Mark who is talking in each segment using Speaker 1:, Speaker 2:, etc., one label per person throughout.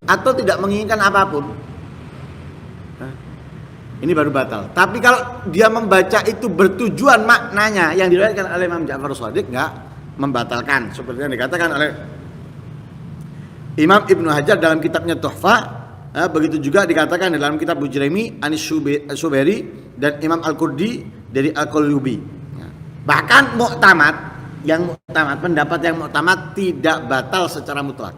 Speaker 1: atau tidak menginginkan apapun, ini baru batal. Tapi kalau dia membaca itu bertujuan maknanya yang diriwayatkan oleh Imam Ja'far Shadiq, enggak membatalkan, seperti yang dikatakan oleh Imam Ibnu Hajar dalam kitabnya Tuhfah. Begitu juga dikatakan dalam kitab Bujraimi Anis Suberi dan Imam Al-Qurdi dari Al-Qulubi. Bahkan pendapat yang muktamad tidak batal secara mutlak,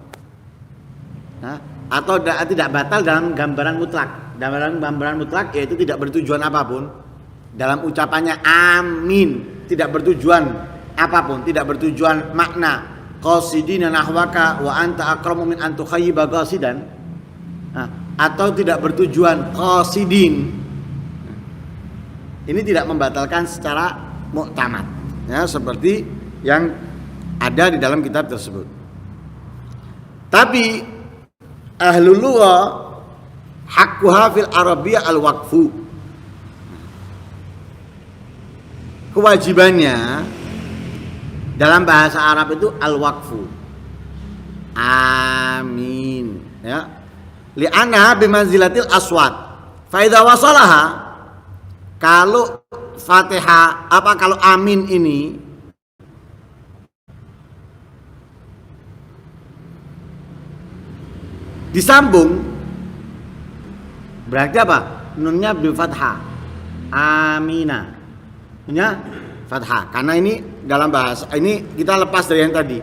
Speaker 1: atau tidak batal dalam gambaran mutlak. Dalam gambaran mutlak yaitu tidak bertujuan apapun dalam ucapannya amin, tidak bertujuan apapun, tidak bertujuan makna qasidina nahwaka wa anta akramu min an tukhayyiba qasidan, atau tidak bertujuan qasidin. Ini tidak membatalkan secara muktamad, ya, seperti yang ada di dalam kitab tersebut. Tapi ahlul lughah haqquha fil arabiyyah al-waqfu. Kewajibannya dalam bahasa Arab itu al-waqfu. Amin, ya. Li'annaha bimanzilatil aswat. Fa idza wasalaha, kalau Fatihah kalau amin ini disambung, berarti apa? Nunnya bi fathah. Amina. Nunnya fathah. Karena ini dalam bahasa ini kita lepas dari yang tadi.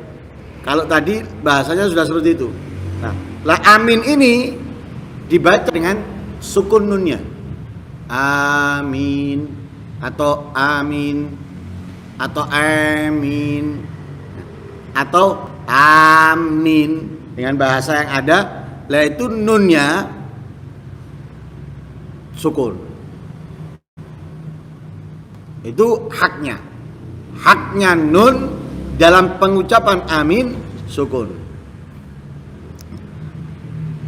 Speaker 1: Kalau tadi bahasanya sudah seperti itu. Nah, la amin ini dibaca dengan sukun nunnya. Amin atau amin atau amin atau amin dengan bahasa yang ada, yaitu nunnya sukun. Itu haknya nun dalam pengucapan amin sukun.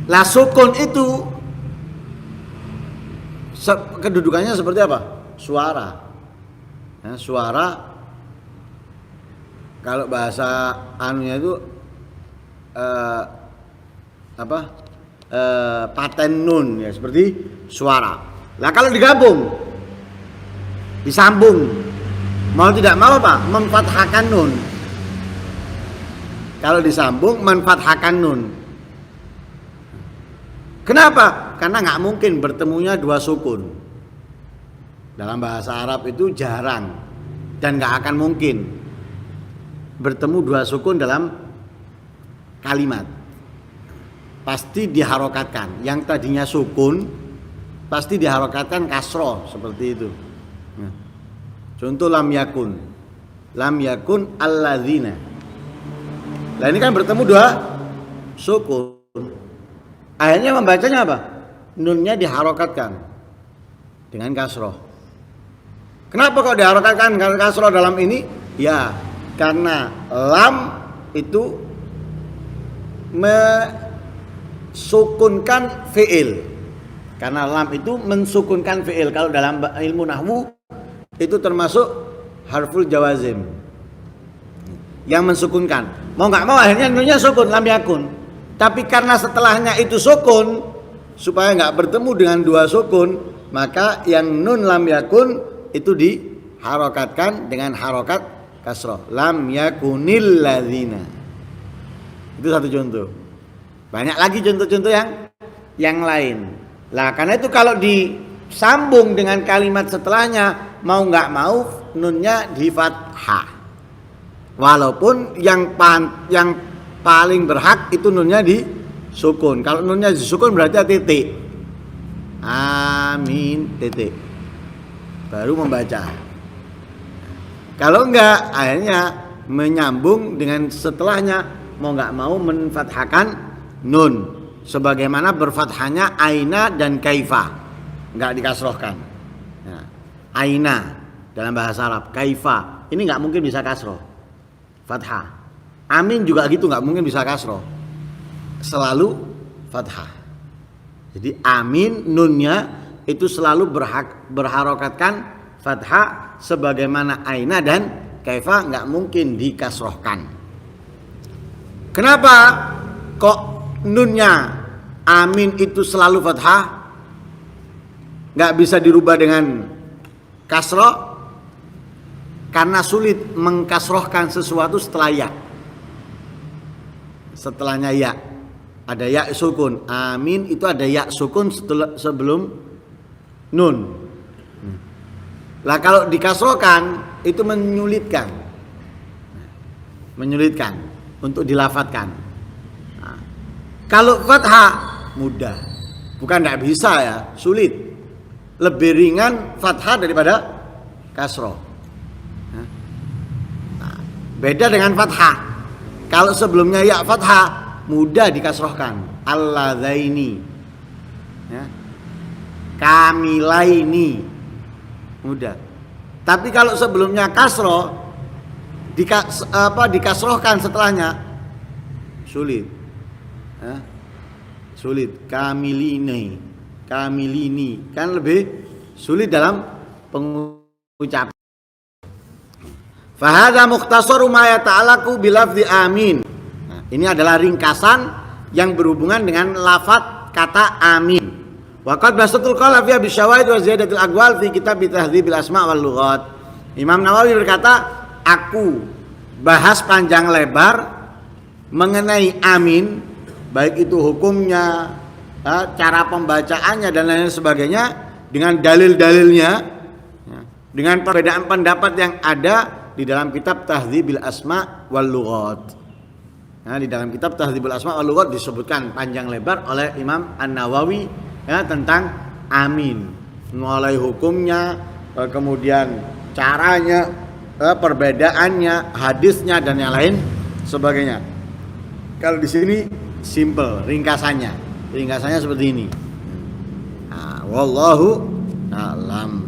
Speaker 1: Lah sukun itu kedudukannya seperti apa? Suara. Ya, suara kalau bahasa anunya itu paten nun, ya, seperti suara. Lah kalau digabung, disambung, mau tidak mau apa? Memfathahkan nun. Kalau disambung memfathahkan nun. Kenapa? Karena nggak mungkin bertemunya dua sukun. Dalam bahasa Arab itu jarang dan nggak akan mungkin bertemu dua sukun dalam kalimat. Pasti diharokatkan. Yang tadinya sukun pasti diharokatkan kasroh, seperti itu. Nah, contoh lam yakun alladzina. Nah ini kan bertemu dua sukun. Akhirnya membacanya apa? Nunnya diharokatkan dengan kasroh. Kenapa kok diharokatkan dengan kasroh dalam ini? Ya, karena lam itu mensukunkan fi'il. Karena lam itu mensukunkan fi'il. Kalau dalam ilmu nahwu itu termasuk harful jawazim yang mensukunkan. Mau nggak mau akhirnya nunnya sukun, lam yakun. Tapi karena setelahnya itu sukun, supaya nggak bertemu dengan dua sukun, maka yang nun lam yakun itu diharokatkan dengan harokat kasroh. Lam yakunil ladzina. Itu satu contoh. Banyak lagi contoh-contoh yang lain. Lah karena itu kalau disambung dengan kalimat setelahnya, mau nggak mau nunnya di fathah. Walaupun yang paling berhak itu nunnya di sukun. Kalau nunnya di sukun berarti titik. Amin titik. Baru membaca. Kalau enggak, akhirnya menyambung dengan setelahnya, mau enggak mau menfathahkan nun. Sebagaimana berfathahnya aina dan kaifa. Enggak dikasrohkan. Nah, aina dalam bahasa Arab, kaifa. Ini enggak mungkin bisa kasroh. Fathah. Amin juga gitu, nggak mungkin bisa kasroh, selalu fathah. Jadi amin nunnya itu selalu berharokatkan fathah, sebagaimana aina dan kaifa nggak mungkin dikasrohkan. Kenapa kok nunnya amin itu selalu fathah, nggak bisa dirubah dengan kasroh, karena sulit mengkasrohkan sesuatu setelah ya. Setelahnya ya, ada ya sukun. Amin itu ada ya sukun sebelum nun. Lah kalau dikasrohkan itu menyulitkan untuk dilafatkan. Nah, kalau fathah mudah, bukan tidak bisa ya, sulit. Lebih ringan fathah daripada kasroh. Nah, beda dengan fathah. Kalau sebelumnya ya fathah mudah dikasrohkan. Alladzaini, ya. Kamilaini, mudah. Tapi kalau sebelumnya kasroh dikasrohkan setelahnya sulit. Sulit. Kamilini kan lebih sulit dalam pengucapan. Fahadha mukhtasaru ma yata'allaqu bilafzi amin. Nah, ini adalah ringkasan yang berhubungan dengan lafaz kata amin. Wa qad basatul qala fi bisyawahid wa ziyadatil aqwal fi kitab tahdzibil asma' wal lughat. Imam Nawawi berkata, aku bahas panjang lebar mengenai amin, baik itu hukumnya, cara pembacaannya dan lain sebagainya, dengan dalil-dalilnya, dengan perbedaan pendapat yang ada di dalam kitab Tahdzibil Asma wal Lughat. Nah, di dalam kitab Tahdzibil Asma wal Lughat disebutkan panjang lebar oleh Imam An-Nawawi ya, tentang amin, mulai hukumnya, kemudian caranya, perbedaannya, hadisnya dan yang lain sebagainya. Kalau di sini simple ringkasannya seperti ini. Nah, wallahu a'lam.